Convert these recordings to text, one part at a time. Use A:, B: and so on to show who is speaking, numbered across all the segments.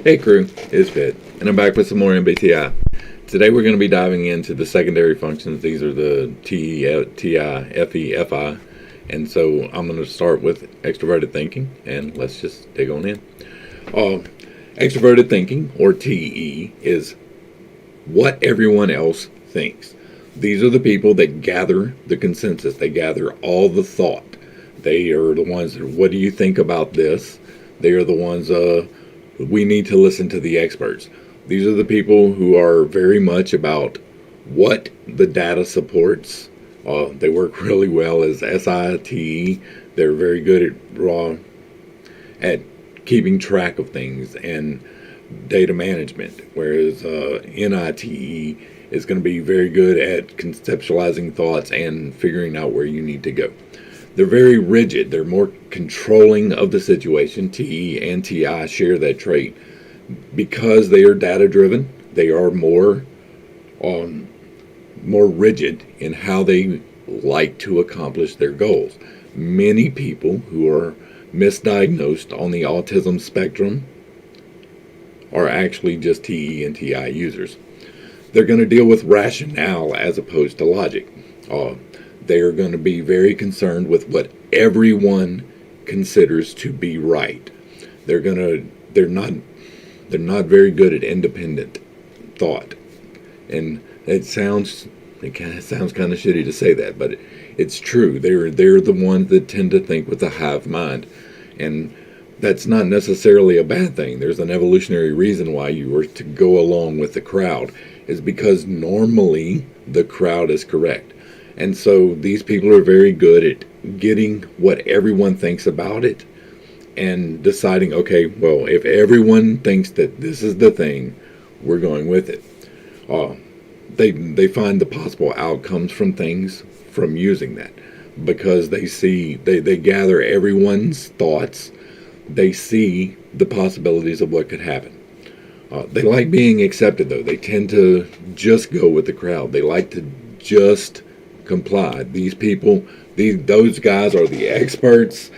A: Hey crew, it's Pitt, and I'm back with some more MBTI. Today we're going to be diving into the secondary functions. These are the T, TI, FE, FI, and so I'm going to start with extroverted thinking, and let's just dig on in. Extroverted thinking, or TE, is what everyone else thinks. These are the people that gather the consensus. They gather all the thought. They are the ones that, what do you think about this? They are the ones, we need to listen to the experts. These are the people who are very much about what the data supports. They work really well as SITE. They're very good at keeping track of things and data management, whereas NITE is going to be very good at conceptualizing thoughts and figuring out where you need to go. They're very rigid. They're more controlling of the situation. TE and TI share that trait. Because they are data driven, they are more rigid in how they like to accomplish their goals. Many people who are misdiagnosed on the autism spectrum are actually just TE and TI users. They're going to deal with rationale as opposed to logic. They are going to be very concerned with what everyone considers to be right. They're not very good at independent thought. And it sounds kind of shitty to say that, but it's true. They're the ones that tend to think with a hive mind. And that's not necessarily a bad thing. There's an evolutionary reason why you were to go along with the crowd, is because normally the crowd is correct. And so these people are very good at getting what everyone thinks about it and deciding, okay, well, if everyone thinks that this is the thing, we're going with it. They find the possible outcomes from things from using that, because they gather everyone's thoughts. They see the possibilities of what could happen. They like being accepted, though. They tend to just go with the crowd. They like to just comply. These people, those guys are the experts.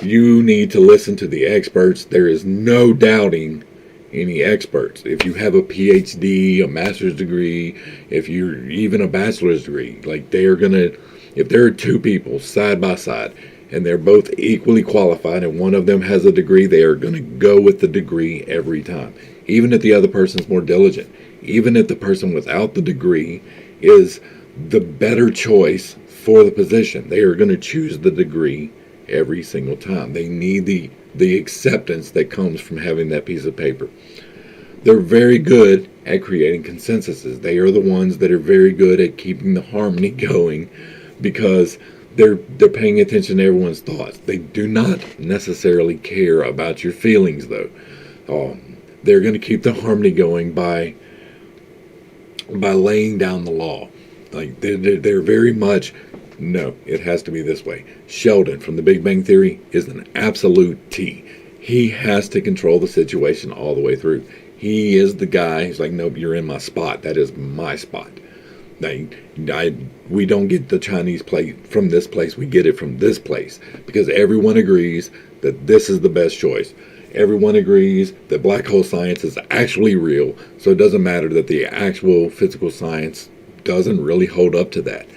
A: You need to listen to the experts. There is no doubting any experts. If you have a PhD, a master's degree, if you're even a bachelor's degree, like if there are two people side by side and they're both equally qualified and one of them has a degree, they are going to go with the degree every time. Even if the other person's more diligent, even if the person without the degree is the better choice for the position, they are going to choose the degree every single time. They need the acceptance that comes from having that piece of paper. They're very good at creating consensuses. They are the ones that are very good at keeping the harmony going, because they're paying attention to everyone's thoughts. They do not necessarily care about your feelings, though. They're going to keep the harmony going by laying down the law. Like they're very much, no, it has to be this way. Sheldon from The Big Bang Theory is an absolute T. He has to control the situation all the way through. He is the guy who's like, nope, you're in my spot. That is my spot. We don't get the Chinese plate from this place. We get it from this place, because everyone agrees that this is the best choice. Everyone agrees that black hole science is actually real, so it doesn't matter that the actual physical science doesn't really hold up to that.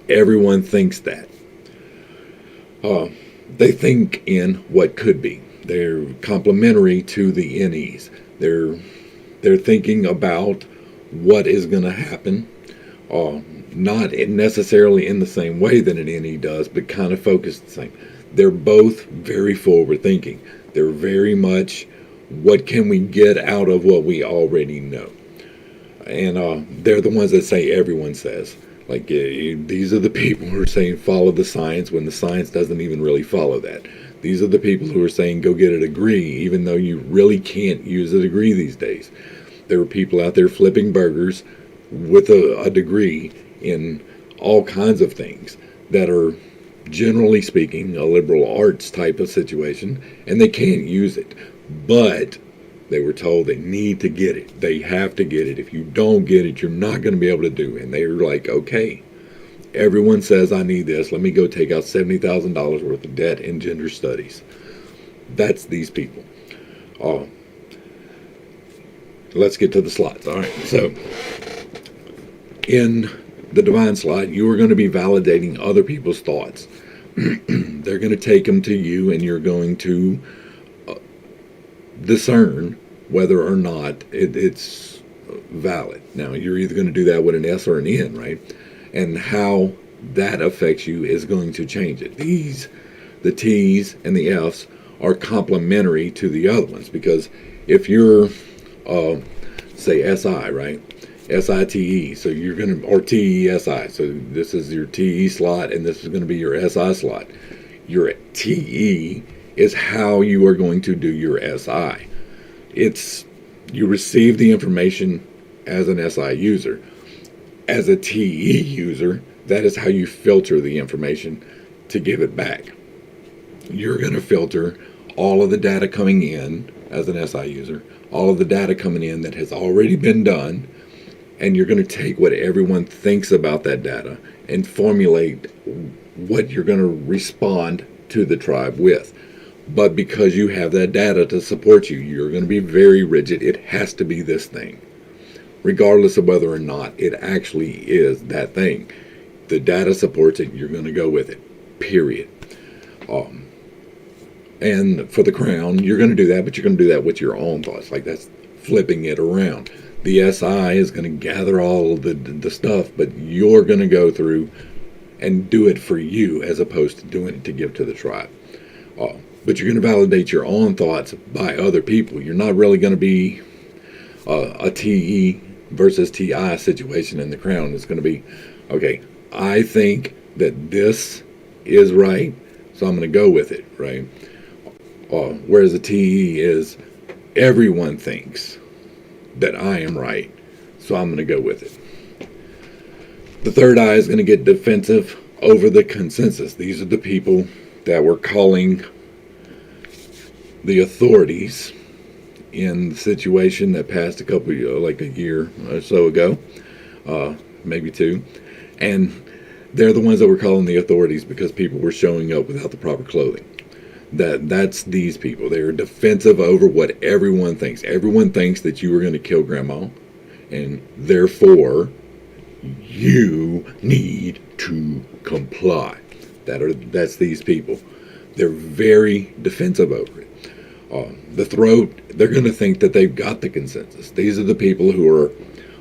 A: Everyone thinks that. They think in what could be. They're complementary to the NEs. They're thinking about what is going to happen, not necessarily in the same way that an NE does, but kind of focused the same. They're both very forward thinking. They're very much, what can we get out of what we already know? And they're the ones that say everyone says. Like, these are the people who are saying follow the science when the science doesn't even really follow that. These are the people who are saying go get a degree, even though you really can't use a degree these days. There are people out there flipping burgers with a degree in all kinds of things that are, generally speaking, a liberal arts type of situation, and they can't use it. But they were told they need to get it. They have to get it. If you don't get it, you're not going to be able to do it. And they're like, okay, everyone says I need this. Let me go take out $70,000 worth of debt in gender studies. That's these people. let's get to the slots. All right, so in the divine slot, you are going to be validating other people's thoughts. They're going to take them to you, and you're going to discern whether or not it's valid. Now, you're either going to do that with an S or an N, right? And how that affects you is going to change it. The T's and the F's are complementary to the other ones, because if you're, say, SI, right? SITE, so you're going to, or TESI, so this is your TE slot, and this is going to be your SI slot. Your TE is how you are going to do your SI. You receive the information as an SI user. As a TE user, that is how you filter the information to give it back. You're going to filter all of the data coming in as an SI user, all of the data coming in that has already been done, and you're going to take what everyone thinks about that data and formulate what you're going to respond to the tribe with. But because you have that data to support you, you're going to be very rigid. It has to be this thing, regardless of whether or not it actually is that thing. The data supports it, you're going to go with it, period. And for the crown, you're going to do that, but you're going to do that with your own thoughts. Like, that's flipping it around. The SI is going to gather all of the stuff, but you're going to go through and do it for you as opposed to doing it to give to the tribe. But you're going to validate your own thoughts by other people. You're not really going to be a TE versus TI situation in the crown. It's going to be, okay, I think that this is right, so I'm going to go with it, right? Whereas a TE is, everyone thinks that I am right, so I'm going to go with it. The third eye is going to get defensive over the consensus. These are the people that were calling the authorities in the situation that passed like a year or so ago, maybe two, and they're the ones that were calling the authorities because people were showing up without the proper clothing. That's these people. They're defensive over what everyone thinks. Everyone thinks that you were going to kill grandma, and therefore you need to comply. That's these people. They're very defensive over it. The throat, they're going to think that they've got the consensus. These are the people who are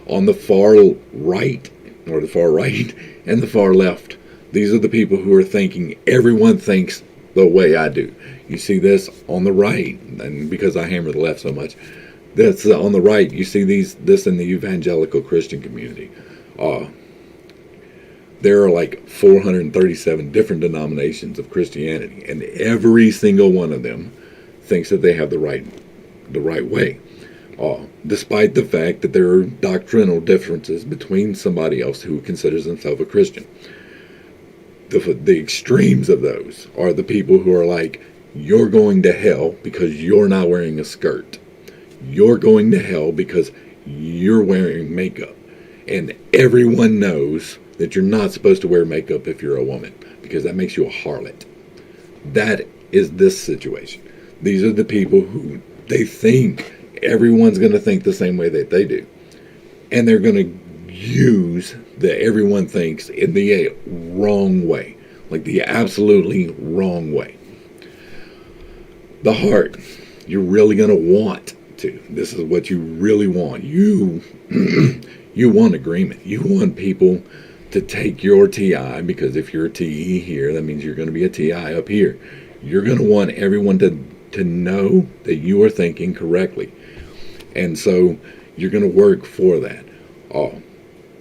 A: on the far right, or the far right, and the far left. These are the people who are thinking everyone thinks the way I do. You see this on the right, and because I hammer the left so much, that's on the right. You see this in the evangelical Christian community. There are like 437 different denominations of Christianity, and every single one of them thinks that they have the right way, despite the fact that there are doctrinal differences between somebody else who considers himself a Christian. The extremes of those are the people who are like, you're going to hell because you're not wearing a skirt. You're going to hell because you're wearing makeup. And everyone knows that you're not supposed to wear makeup if you're a woman, because that makes you a harlot. That is this situation. These are the people who they think everyone's going to think the same way that they do. And they're going to use the everyone thinks in the wrong way, like the absolutely wrong way. The heart, you're really going to want to. This is what you really want. You want agreement. You want people to take your TI, because if you're a TE here, that means you're going to be a TI up here. You're going to want everyone to know that you are thinking correctly. And so you're going to work for that.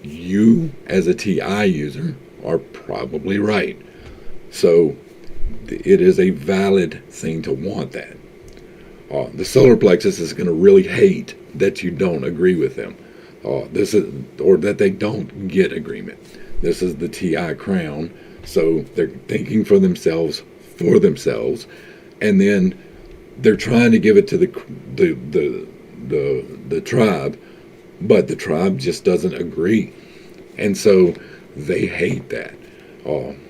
A: You, as a TI user, are probably right. So it is a valid thing to want that. The solar plexus is going to really hate that you don't agree with them. Or that they don't get agreement. This is the TI crown, so they're thinking for themselves, and then they're trying to give it to the tribe, but the tribe just doesn't agree, and so they hate that.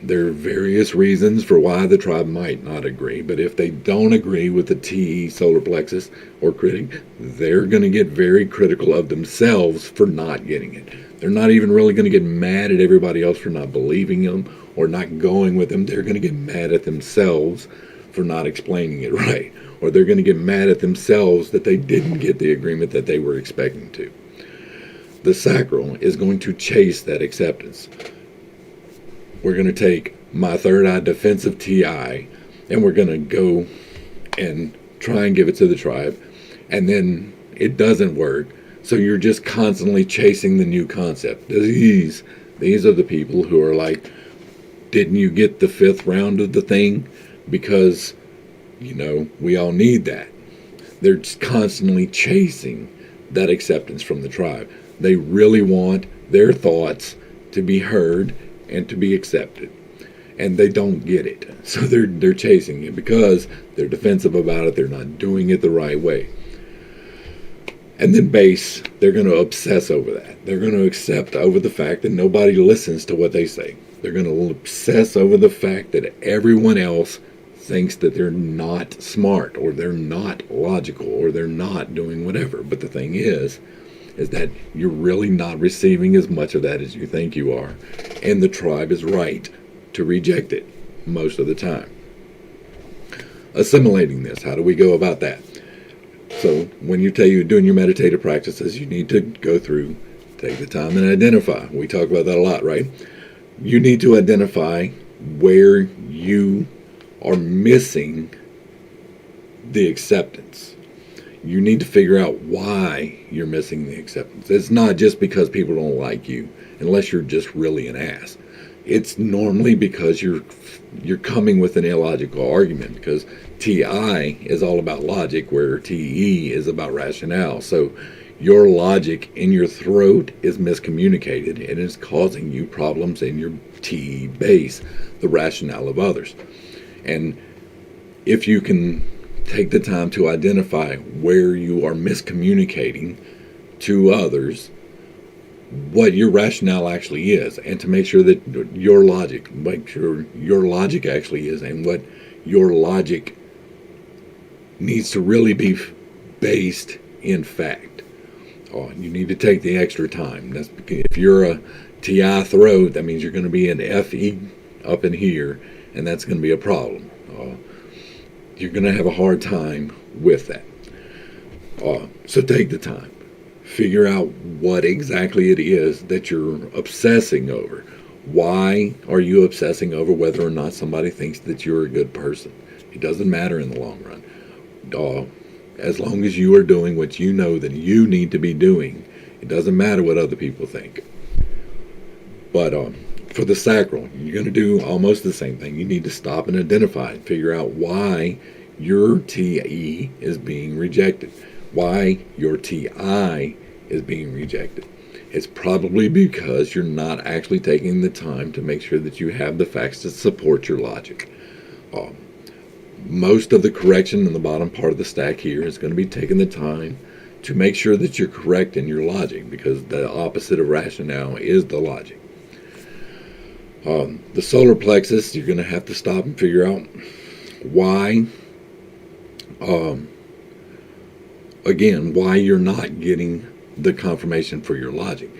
A: There are various reasons for why the tribe might not agree, but if they don't agree with the TE solar plexus or critic, they're going to get very critical of themselves for not getting it. They're not even really going to get mad at everybody else for not believing them or not going with them. They're going to get mad at themselves for not explaining it right, or they're going to get mad at themselves that they didn't get the agreement that they were expecting to. The sacral is going to chase that acceptance. We're going to take my third eye defensive TI and we're going to go and try and give it to the tribe, and then it doesn't work. So you're just constantly chasing the new concept. These are the people who are like, didn't you get the fifth round of the thing? Because, we all need that. They're just constantly chasing that acceptance from the tribe. They really want their thoughts to be heard and to be accepted, and they don't get it, so they're chasing it because they're defensive about it. They're not doing it the right way. And then base, they're going to obsess over that. They're going to accept over the fact that nobody listens to what they say. They're going to obsess over the fact that everyone else thinks that they're not smart, or they're not logical, or they're not doing whatever. But the thing is that you're really not receiving as much of that as you think you are. And the tribe is right to reject it most of the time. Assimilating this, how do we go about that? So when you're doing your meditative practices, you need to go through, take the time and identify. We talk about that a lot, right? You need to identify where you are missing the acceptance. You need to figure out why you're missing the acceptance. It's not just because people don't like you, unless you're just really an ass. It's normally because you're coming with an illogical argument, because TI is all about logic, where TE is about rationale. So your logic in your throat is miscommunicated, and it's causing you problems in your TE base, the rationale of others. And if you can take the time to identify where you are miscommunicating to others what your rationale actually is, and to make sure that your logic actually is, and what your logic needs to really be based in fact. You need to take the extra time. That's because if you're a TI throat, that means you're going to be an FE up in here, and that's going to be a problem. You're going to have a hard time with that. So take the time. Figure out what exactly it is that you're obsessing over. Why are you obsessing over whether or not somebody thinks that you're a good person? It doesn't matter in the long run. As long as you are doing what you know that you need to be doing, it doesn't matter what other people think. But for the sacral, you're going to do almost the same thing. You need to stop and identify and figure out why your TE is being rejected, why your TI is being rejected. It's probably because you're not actually taking the time to make sure that you have the facts to support your logic. Most of the correction in the bottom part of the stack here is going to be taking the time to make sure that you're correct in your logic, because the opposite of rationale is the logic. The solar plexus, you're going to have to stop and figure out why, why you're not getting the confirmation for your logic.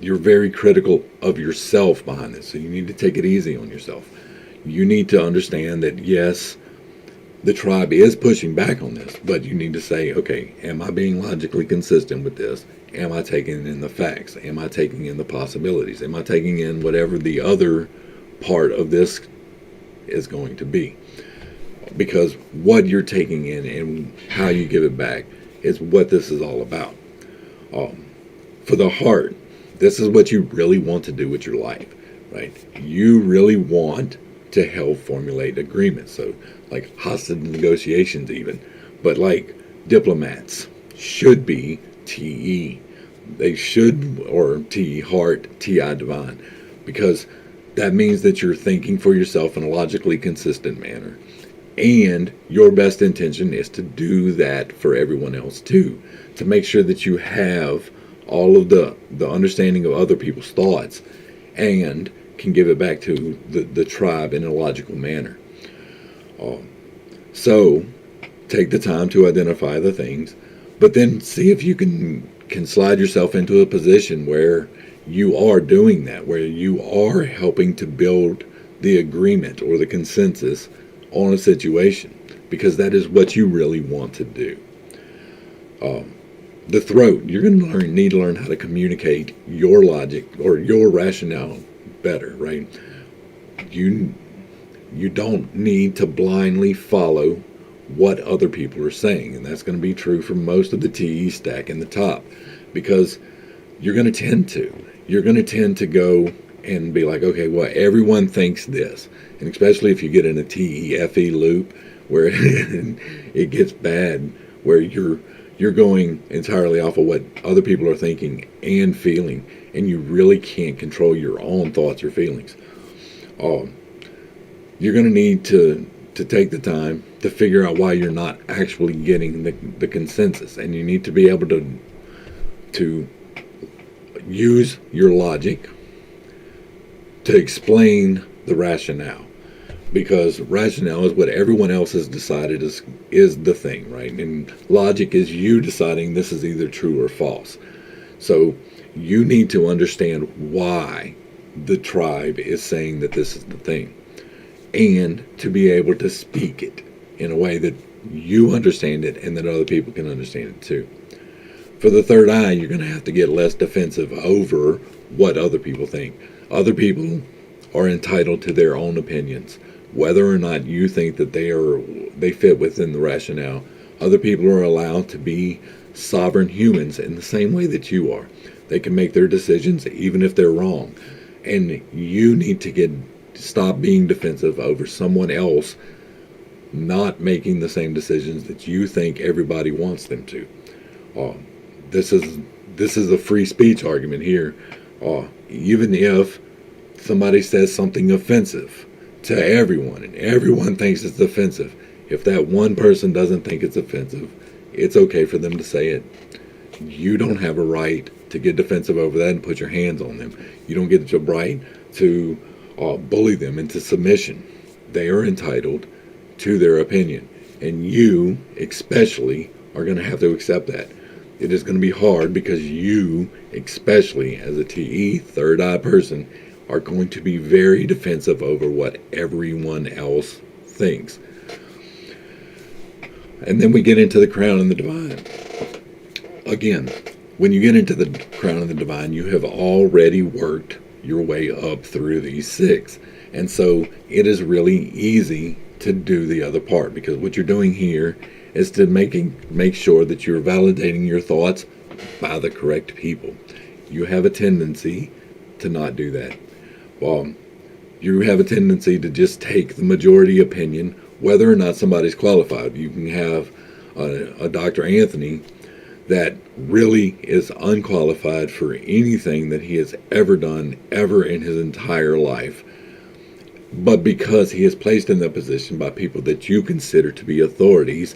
A: You're very critical of yourself behind this, so you need to take it easy on yourself. You need to understand that, yes, the tribe is pushing back on this, but you need to say, okay, am I being logically consistent with this? Am I taking in the facts? Am I taking in the possibilities? Am I taking in whatever the other part of this is going to be? Because what you're taking in and how you give it back is what this is all about. For the heart, this is what you really want to do with your life, right? You really want to help formulate agreements. So like hostage negotiations even, but like diplomats should be TE. They should, or TE heart, TI divine, because that means that you're thinking for yourself in a logically consistent manner. And your best intention is to do that for everyone else too, to make sure that you have all of the understanding of other people's thoughts and can give it back to the tribe in a logical manner. So take the time to identify the things, but then see if you can slide yourself into a position where you are doing that, where you are helping to build the agreement or the consensus on a situation, because that is what you really want to do. The throat, you're going to need to learn how to communicate your logic or your rationale better, right? You don't need to blindly follow what other people are saying, and that's going to be true for most of the TE stack in the top, because you're going to tend to go and be like, okay, well, everyone thinks this, and especially if you get in a TE-FE loop where it gets bad, where you're going entirely off of what other people are thinking and feeling, and you really can't control your own thoughts or feelings. You're going to need to take the time to figure out why you're not actually getting the consensus, and you need to be able to use your logic to explain the rationale, because rationale is what everyone else has decided is the thing, right? And logic is you deciding this is either true or false. So you need to understand why the tribe is saying that this is the thing, and to be able to speak it in a way that you understand it and that other people can understand it too. For the third eye, you're going to have to get less defensive over what other people think. Other people are entitled to their own opinions, whether or not you think that they fit within the rationale. Other people are allowed to be sovereign humans in the same way that you are. They can make their decisions even if they're wrong. And you need to stop being defensive over someone else not making the same decisions that you think everybody wants them to. This is a free speech argument here. Even if somebody says something offensive to everyone and everyone thinks it's offensive, if that one person doesn't think it's offensive, it's okay for them to say it. You don't have a right to get defensive over that and put your hands on them. You don't get the right to bully them into submission. They are entitled to their opinion, and you especially are going to have to accept that. It is going to be hard because you, especially as a TE, third eye person, are going to be very defensive over what everyone else thinks. And then we get into the crown and the divine. Again, when you get into the crown and the divine, you have already worked your way up through these six. And so it is really easy to do the other part, because what you're doing here is to make sure that you're validating your thoughts by the correct people. You have a tendency to not do that. You have a tendency to just take the majority opinion, whether or not somebody's qualified. You can have a Dr. Anthony that really is unqualified for anything that he has ever done, ever in his entire life. But because he is placed in that position by people that you consider to be authorities,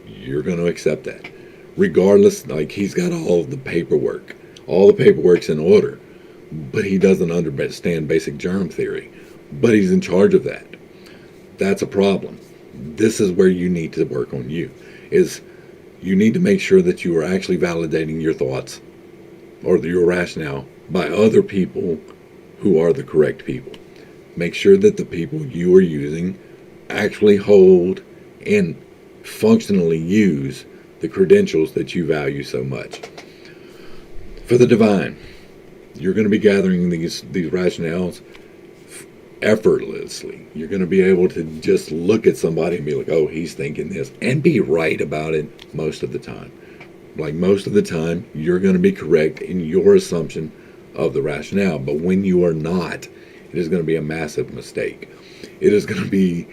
A: you're going to accept that. Regardless, like, he's got all of the paperwork. All the paperwork's in order. But he doesn't understand basic germ theory. But he's in charge of that. That's a problem. This is where you need to work on you. You need to make sure that you are actually validating your thoughts or your rationale by other people who are the correct people. Make sure that the people you are using actually hold and functionally use the credentials that you value so much. For the divine, you're going to be gathering these rationales effortlessly. You're going to be able to just look at somebody and be like, oh, he's thinking this, and be right about it most of the time. Like, most of the time, you're going to be correct in your assumption of the rationale. But when you are not, it is going to be a massive mistake. It is going to be,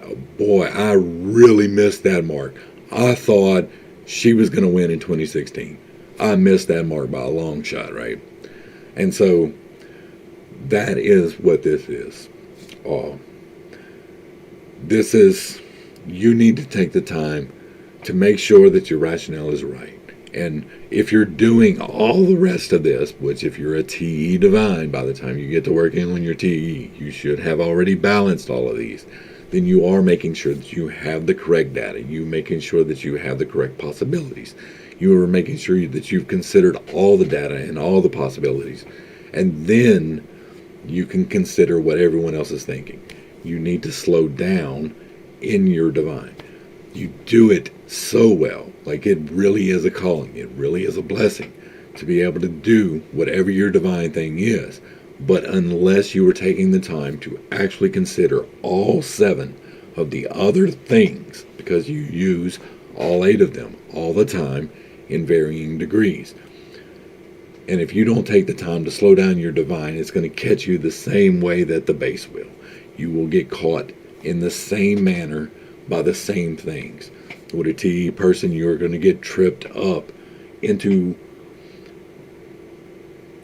A: oh boy, I really missed that mark. I thought she was going to win in 2016. I missed that mark by a long shot, right? And so that is what this is. You need to take the time to make sure that your rationale is right And if you're doing all the rest of this, which if you're a TE divine, by the time you get to working on your TE, you should have already balanced all of these, then you are making sure that you have the correct data. You making sure that you have the correct possibilities. You are making sure that you've considered all the data and all the possibilities. And then you can consider what everyone else is thinking. You need to slow down in your divine. You do it so well, like it really is a calling. It really is a blessing to be able to do whatever your divine thing is. But unless you are taking the time to actually consider all 7 of the other things, because you use all 8 of them all the time in varying degrees. And if you don't take the time to slow down your divine, it's going to catch you the same way that the base will. You will get caught in the same manner by the same things. With a TE person, you're going to get tripped up into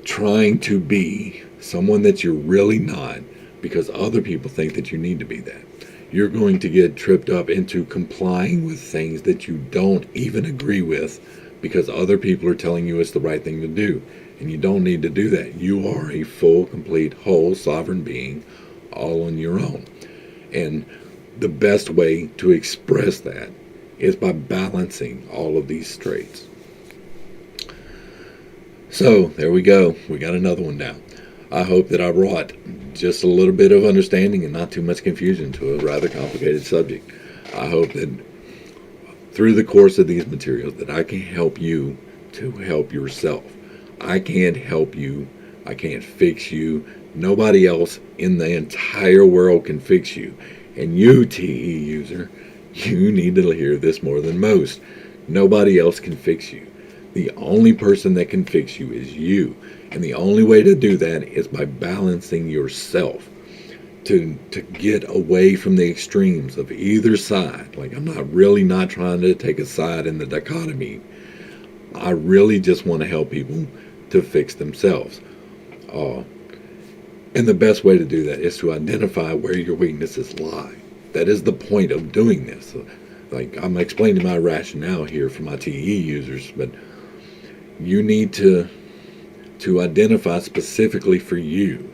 A: trying to be someone that you're really not because other people think that you need to be that. You're going to get tripped up into complying with things that you don't even agree with because other people are telling you it's the right thing to do. And you don't need to do that. You are a full, complete, whole, sovereign being all on your own. And the best way to express that is by balancing all of these traits. So there we go. We got another one down. I hope that I brought just a little bit of understanding and not too much confusion to a rather complicated subject. I hope that through the course of these materials that I can help you to help yourself. I can't help you. I can't fix you. Nobody else in the entire world can fix you. And you, TE user, you need to hear this more than most. Nobody else can fix you. The only person that can fix you is you. And the only way to do that is by balancing yourself. To get away from the extremes of either side. Like, I'm not trying to take a side in the dichotomy. I really just want to help people to fix themselves. And the best way to do that is to identify where your weaknesses lie. That is the point of doing this. Like, I'm explaining my rationale here for my TE users, but you need to identify specifically for you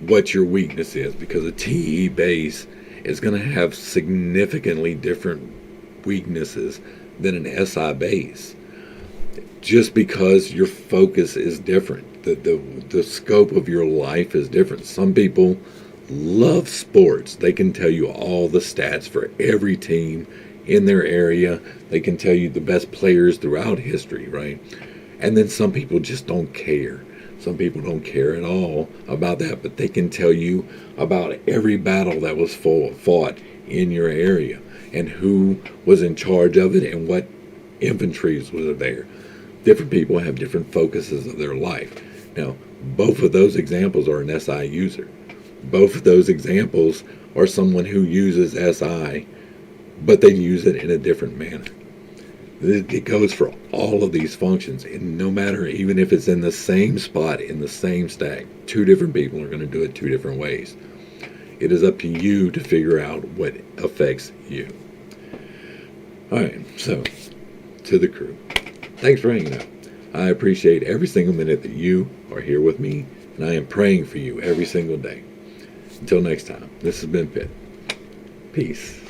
A: what your weakness is, because a TE base is going to have significantly different weaknesses than an SI base, just because your focus is different. The scope of your life is different. Some people love sports. They can tell you all the stats for every team in their area. They can tell you the best players throughout history, right? And then some people just don't care. Some people don't care at all about that, but they can tell you about every battle that was fought in your area and who was in charge of it and what infantries were there. Different people have different focuses of their life. Now, both of those examples are an SI user. Both of those examples are someone who uses SI, but they use it in a different manner. It goes for all of these functions, and no matter, even if it's in the same spot, in the same stack, 2 different people are going to do it 2 different ways. It is up to you to figure out what affects you. All right, so to the crew, thanks for hanging out. I appreciate every single minute that you are here with me, and I am praying for you every single day. Until next time, this has been Pitt. Peace.